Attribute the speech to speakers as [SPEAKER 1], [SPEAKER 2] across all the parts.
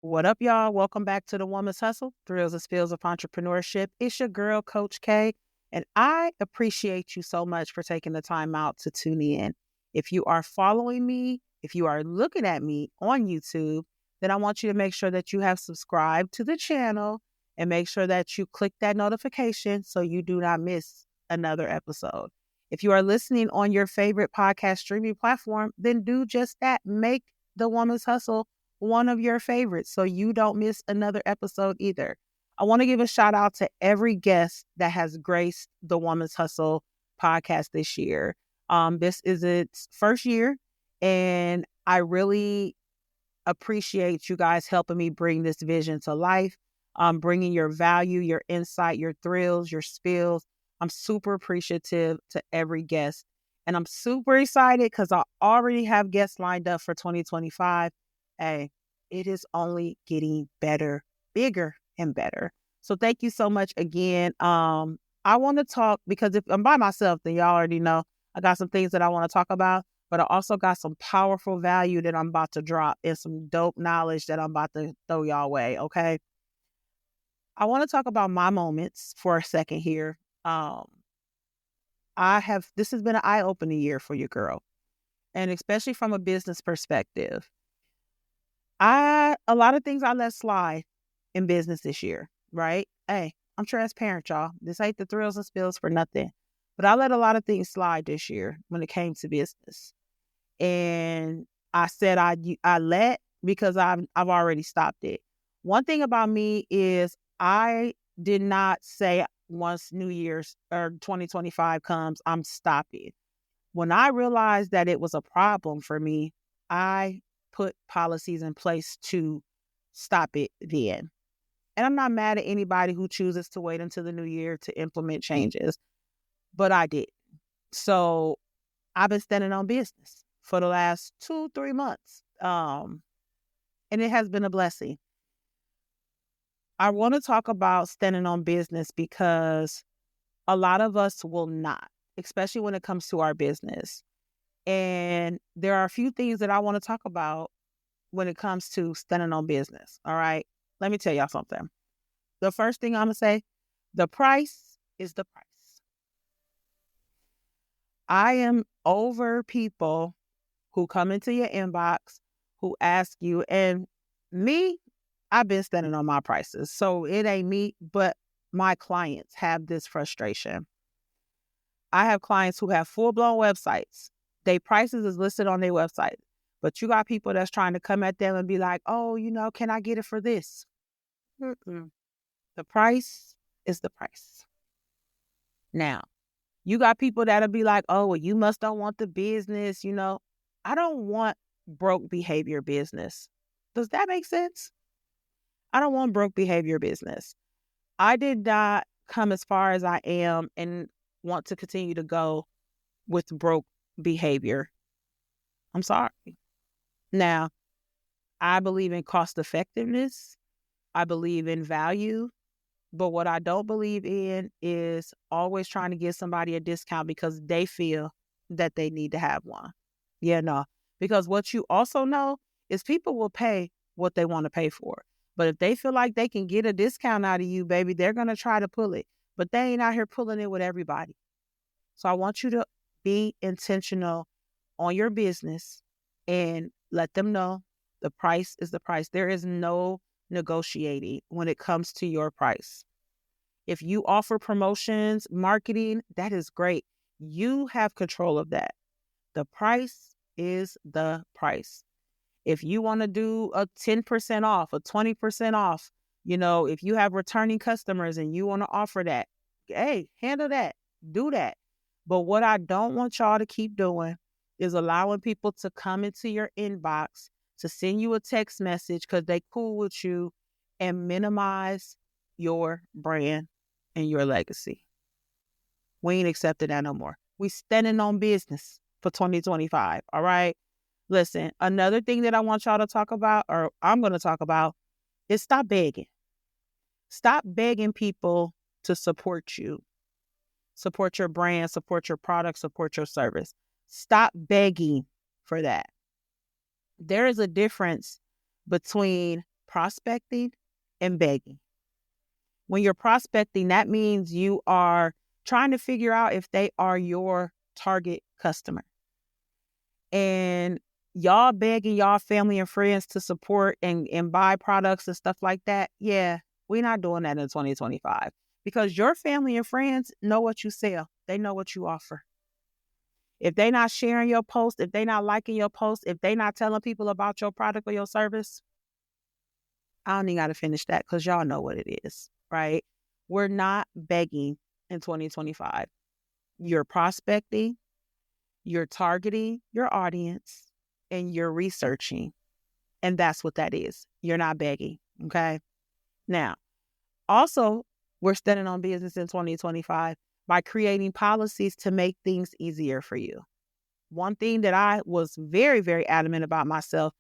[SPEAKER 1] What up, y'all? Welcome back to the Woman's Hustle, Thrills and Spills of Entrepreneurship. It's your girl, Coach K, and I appreciate you so much for taking the time out to tune in. If you are following me, if you are looking at me on YouTube, then I want you to make sure that you have subscribed to the channel and make sure that you click that notification so you do not miss another episode. If you are listening on your favorite podcast streaming platform, then do just that. Make the Woman's Hustle one of your favorites so you don't miss another episode either. I want to give a shout out to every guest that has graced the Woman's Hustle podcast this year. This is its first year, and I really appreciate you guys helping me bring this vision to life, bringing your value, your insight, your thrills, your spills. I'm super appreciative to every guest, and I'm super excited because I already have guests lined up for 2025. Hey, it is only getting better, bigger, and better. So thank you so much again. I want to talk because if I'm by myself, then y'all already know I got some things that I want to talk about, but I also got some powerful value that I'm about to drop and some dope knowledge that I'm about to throw y'all way. Okay. I want to talk about my moments for a second here. This has been an eye-opening year for your girl, and especially from a business perspective. A lot of things I let slide in business this year, right? Hey, I'm transparent, y'all. This ain't the thrills and spills for nothing. But I let a lot of things slide this year when it came to business. And I said I let because I've already stopped it. One thing about me is I did not say once New Year's or 2025 comes, I'm stopping. When I realized that it was a problem for me, I put policies in place to stop it then. And I'm not mad at anybody who chooses to wait until the new year to implement changes, but I did. So I've been standing on business for the last 2-3 months. And it has been a blessing. I want to talk about standing on business because a lot of us will not, especially when it comes to our business. And there are a few things that I want to talk about when it comes to standing on business. All right. Let me tell y'all something. The first thing I'm going to say, the price is the price. I am over people who come into your inbox, who ask you, and me, I've been standing on my prices. So it ain't me, but my clients have this frustration. I have clients who have full-blown websites. Their prices is listed on their website. But you got people that's trying to come at them and be like, oh, can I get it for this? Mm-mm. The price is the price. Now, you got people that'll be like, oh, well, you must don't want the business. I don't want broke behavior business. Does that make sense? I don't want broke behavior business. I did not come as far as I am and want to continue to go with broke behavior. I'm sorry. Now, I believe in cost effectiveness. I believe in value. But what I don't believe in is always trying to give somebody a discount because they feel that they need to have one. Yeah, no. Because what you also know is people will pay what they want to pay for. But if they feel like they can get a discount out of you, baby, they're going to try to pull it. But they ain't out here pulling it with everybody. So I want you to be intentional on your business and let them know the price is the price. There is no negotiating when it comes to your price. If you offer promotions, marketing, that is great. You have control of that. The price is the price. If you want to do a 10% off, a 20% off, if you have returning customers and you want to offer that, hey, handle that, do that. But what I don't want y'all to keep doing is allowing people to come into your inbox, to send you a text message because they cool with you and minimize your brand and your legacy. We ain't accepting that no more. We standing on business for 2025. All right. Listen, another thing that I want y'all to talk about, or I'm going to talk about, is stop begging. Stop begging people to support you. Support your brand, support your product, support your service. Stop begging for that. There is a difference between prospecting and begging. When you're prospecting, that means you are trying to figure out if they are your target customer. And y'all begging y'all family and friends to support and buy products and stuff like that. Yeah, we're not doing that in 2025 because your family and friends know what you sell. They know what you offer. If they not sharing your post, if they not liking your post, if they not telling people about your product or your service, I don't even got to finish that because y'all know what it is, right? We're not begging in 2025. You're prospecting, you're targeting your audience, and you're researching. And that's what that is. You're not begging, okay? Now, also, we're standing on business in 2025 by creating policies to make things easier for you. One thing that I was very, very adamant about myself,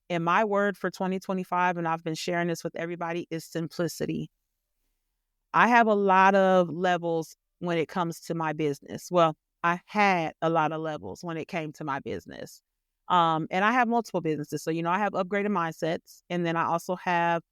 [SPEAKER 1] and my word for 2025, and I've been sharing this with everybody, is simplicity. I have a lot of levels when it comes to my business. Well, I had a lot of levels when it came to my business. And I have multiple businesses. So, I have Upgraded Mindsets, and then I also have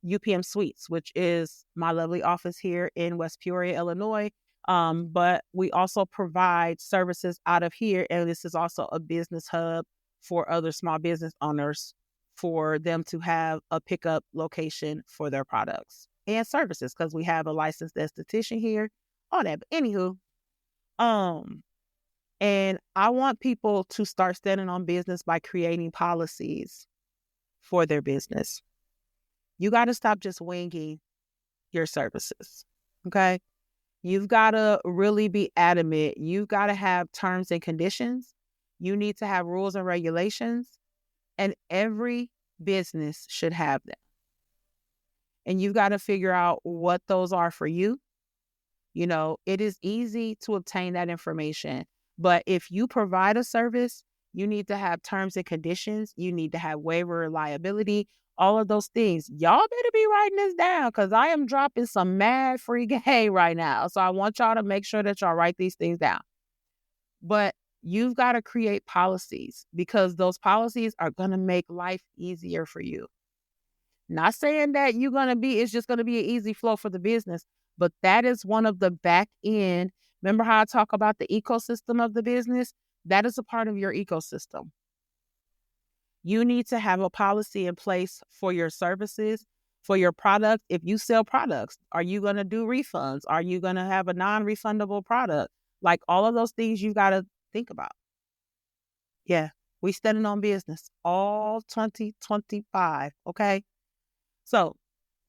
[SPEAKER 1] UPM Suites, which is my lovely office here in West Peoria, Illinois. But we also provide services out of here. And this is also a business hub for other small business owners for them to have a pickup location for their products and services because we have a licensed esthetician here, all that. But anywho, and I want people to start standing on business by creating policies for their business. You got to stop just winging your services, okay? You've got to really be adamant. You've got to have terms and conditions. You need to have rules and regulations, and every business should have them. And you've got to figure out what those are for you. It is easy to obtain that information, but if you provide a service, you need to have terms and conditions. You need to have waiver of liability, all of those things. Y'all better be writing this down because I am dropping some mad free game right now. So I want y'all to make sure that y'all write these things down. But you've got to create policies because those policies are going to make life easier for you. Not saying that it's just going to be an easy flow for the business, but that is one of the back end. Remember how I talk about the ecosystem of the business? That is a part of your ecosystem. You need to have a policy in place for your services, for your product. If you sell products, are you going to do refunds? Are you going to have a non-refundable product? Like all of those things you got to think about. Yeah, we standing on business all 2025, okay? So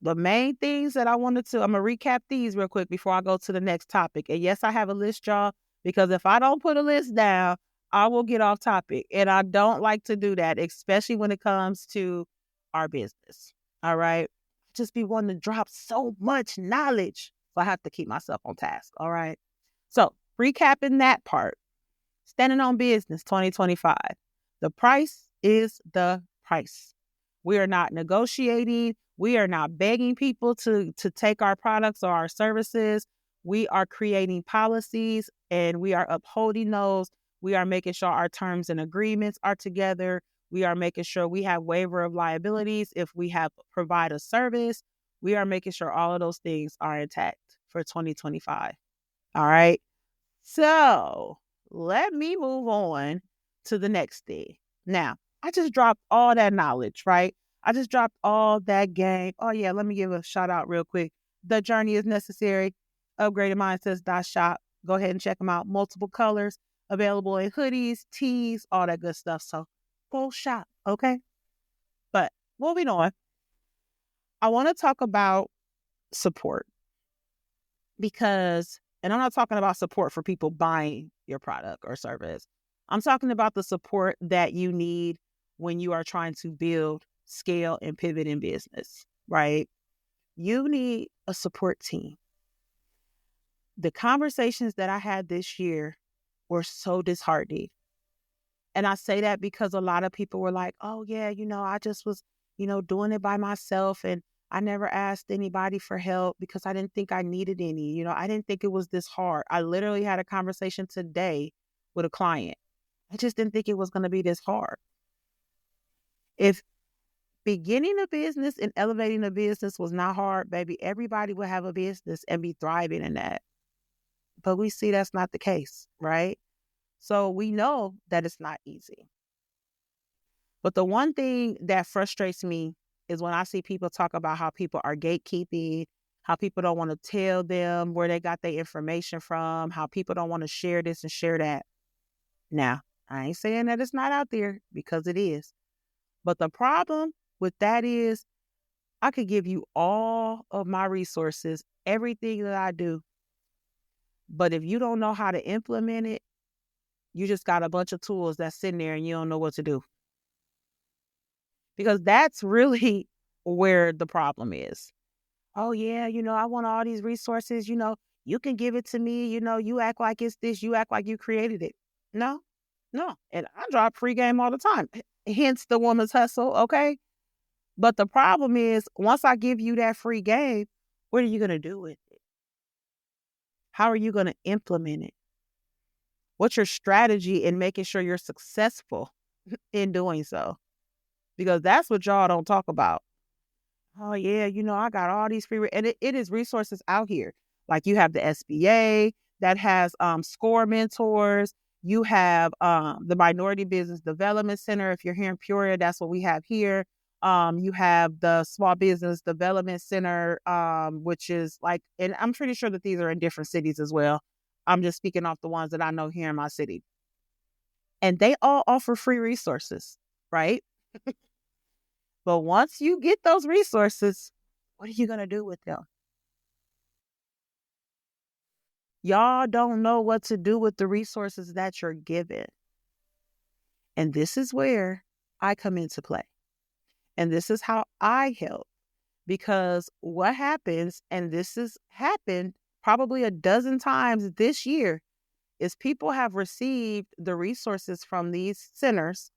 [SPEAKER 1] the main things that I'm going to recap these real quick before I go to the next topic. And yes, I have a list, y'all, because if I don't put a list down, I will get off topic. And I don't like to do that, especially when it comes to our business. All right. Just be wanting to drop so much knowledge. So I have to keep myself on task. All right. So recapping that part, standing on business 2025. The price is the price. We are not negotiating. We are not begging people to take our products or our services. We are creating policies and we are upholding those. We are making sure our terms and agreements are together. We are making sure we have waiver of liabilities if we have provide a service. We are making sure all of those things are intact for 2025. All right. So let me move on to the next thing. Now, I just dropped all that knowledge, right? I just dropped all that game. Oh, yeah, let me give a shout out real quick. The Journey is Necessary. Upgraded Mindsets.shop. Go ahead and check them out. Multiple colors available in hoodies, tees, all that good stuff. So go shop, okay? But moving on, I want to talk about support because, and I'm not talking about support for people buying your product or service. I'm talking about the support that you need when you are trying to build, scale, and pivot in business, right? You need a support team. The conversations that I had this year were so disheartening. And I say that because a lot of people were like, oh, yeah, I just was, doing it by myself. And I never asked anybody for help because I didn't think I needed any. I didn't think it was this hard. I literally had a conversation today with a client. I just didn't think it was going to be this hard. If beginning a business and elevating a business was not hard, baby. Everybody would have a business and be thriving in that. But we see that's not the case, right? So we know that it's not easy. But the one thing that frustrates me is when I see people talk about how people are gatekeeping, how people don't want to tell them where they got their information from, how people don't want to share this and share that. Now, I ain't saying that it's not out there, because it is. But the problem with that is I could give you all of my resources, everything that I do. But if you don't know how to implement it, you just got a bunch of tools that's sitting there and you don't know what to do. Because that's really where the problem is. Oh, yeah, I want all these resources. You can give it to me. You act like it's this. You act like you created it. No, no. And I drop free game all the time. Hence the woman's hustle, okay? But the problem is, once I give you that free game, what are you going to do with it? How are you going to implement it? What's your strategy in making sure you're successful in doing so? Because that's what y'all don't talk about. Oh, yeah, I got all these free, and it is resources out here. Like you have the SBA that has SCORE mentors. You have the Minority Business Development Center. If you're here in Peoria, that's what we have here. You have the Small Business Development Center, which is like, and I'm pretty sure that these are in different cities as well. I'm just speaking off the ones that I know here in my city. And they all offer free resources, right? But once you get those resources, what are you going to do with them? Y'all don't know what to do with the resources that you're given. And this is where I come into play. And this is how I help. Because what happens, and this has happened probably a dozen times this year, is people have received the resources from these centers.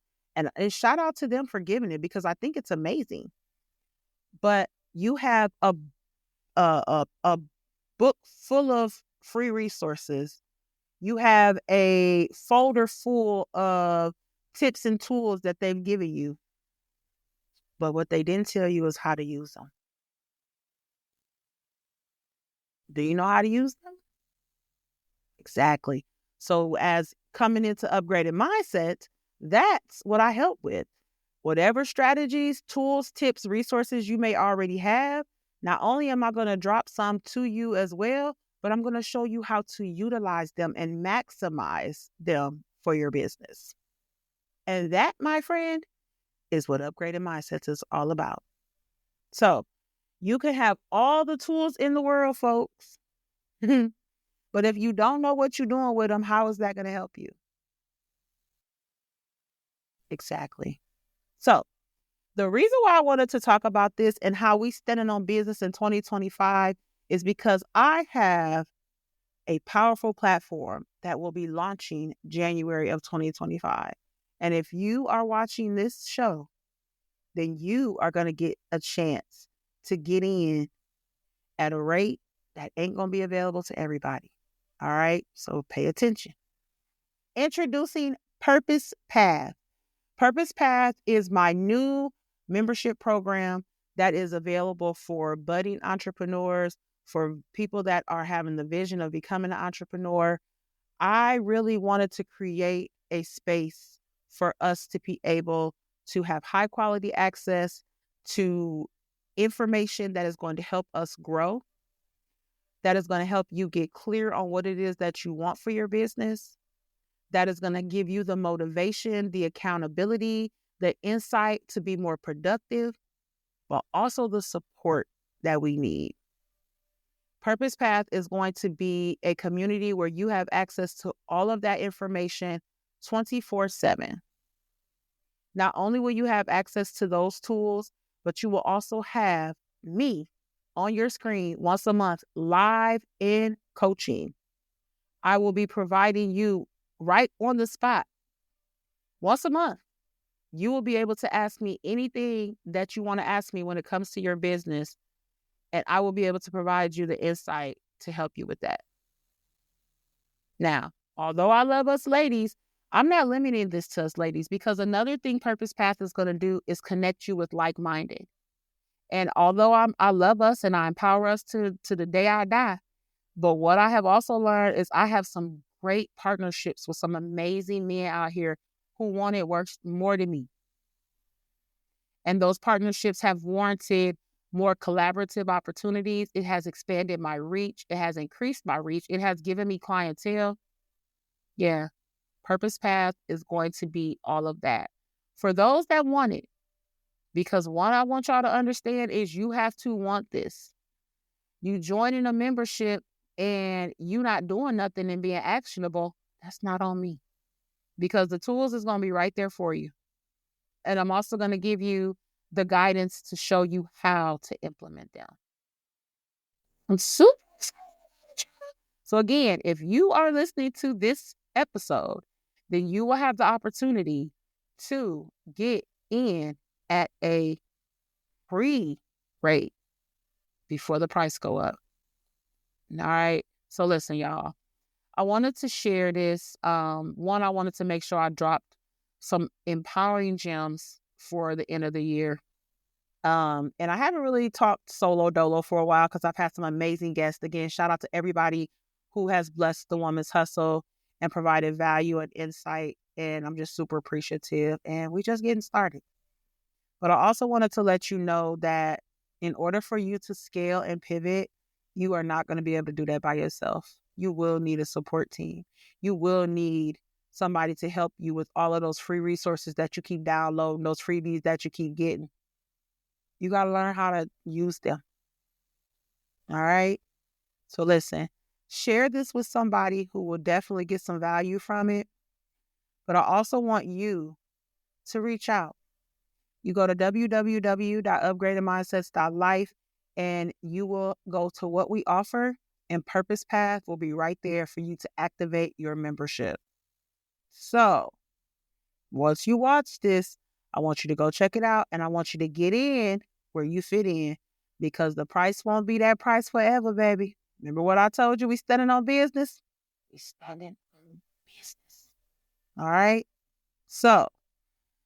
[SPEAKER 1] And shout out to them for giving it, because I think it's amazing. But you have a book full of free resources. You have a folder full of tips and tools that they've given you. But what they didn't tell you is how to use them. Do you know how to use them? Exactly. So as coming into upgraded mindset, that's what I help with. Whatever strategies, tools, tips, resources you may already have, not only am I going to drop some to you as well, but I'm going to show you how to utilize them and maximize them for your business. And that, my friend, is what upgraded mindsets is all about. So you can have all the tools in the world, folks. But if you don't know what you're doing with them, how is that going to help you? Exactly. So the reason why I wanted to talk about this and how we standing on business in 2025 is because I have a powerful platform that will be launching January of 2025. And if you are watching this show, then you are going to get a chance to get in at a rate that ain't going to be available to everybody. All right. So pay attention. Introducing Purpose Path. Purpose Path is my new membership program that is available for budding entrepreneurs, for people that are having the vision of becoming an entrepreneur. I really wanted to create a space for us to be able to have high quality access to information that is going to help us grow, that is going to help you get clear on what it is that you want for your business, that is going to give you the motivation, the accountability, the insight to be more productive, but also the support that we need. Purpose Path is going to be a community where you have access to all of that information 24/7. Not only will you have access to those tools, but you will also have me on your screen once a month, live in coaching. I will be providing you right on the spot once a month. You will be able to ask me anything that you want to ask me when it comes to your business, and I will be able to provide you the insight to help you with that. Now, although I love us ladies, I'm not limiting this to us, ladies, because another thing Purpose Path is going to do is connect you with like-minded. And although I love us and I empower us to the day I die, but what I have also learned is I have some great partnerships with some amazing men out here who want it works more than me. And those partnerships have warranted more collaborative opportunities. It has expanded my reach. It has increased my reach. It has given me clientele. Yeah, Purpose Path is going to be all of that. For those that want it, because one I want y'all to understand is you have to want this. You joining a membership and you not doing nothing and being actionable, that's not on me. Because the tools is going to be right there for you. And I'm also going to give you the guidance to show you how to implement them. I'm super excited. So again, if you are listening to this episode, then you will have the opportunity to get in at a free rate before the price go up. All right. So listen, y'all. I wanted to share this. One, I wanted to make sure I dropped some empowering gems for the end of the year. And I haven't really talked solo dolo for a while because I've had some amazing guests. Again, shout out to everybody who has blessed the Woman's Hustle and provided value and insight. And I'm just super appreciative. And we just getting started. But I also wanted to let you know that in order for you to scale and pivot, you are not going to be able to do that by yourself. You will need a support team. You will need somebody to help you with all of those free resources that you keep downloading, those freebies that you keep getting. You got to learn how to use them. All right? So listen, share this with somebody who will definitely get some value from it. But I also want you to reach out. You go to www.upgradedmindsets.life and you will go to what we offer, and Purpose Path will be right there for you to activate your membership. So once you watch this, I want you to go check it out, and I want you to get in where you fit in, because the price won't be that price forever, baby. Remember what I told you? We standing on business. We standing on business. All right. So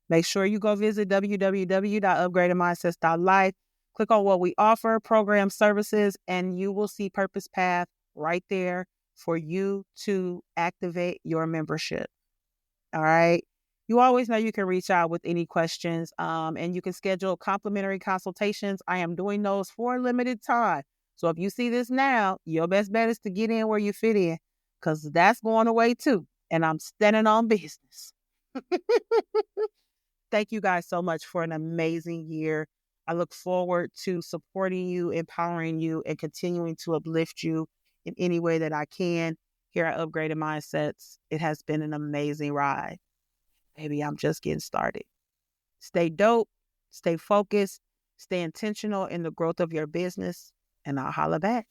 [SPEAKER 1] make sure you go visit www.upgradedmindsets.life. Click on what we offer, program services, and you will see Purpose Path right there for you to activate your membership. All right. You always know you can reach out with any questions, and you can schedule complimentary consultations. I am doing those for a limited time. So if you see this now, your best bet is to get in where you fit in, because that's going away too. And I'm standing on business. Thank you guys so much for an amazing year. I look forward to supporting you, empowering you, and continuing to uplift you in any way that I can here at Upgraded Mindsets. It has been an amazing ride. Maybe I'm just getting started. Stay dope, stay focused, stay intentional in the growth of your business, and I'll holla back.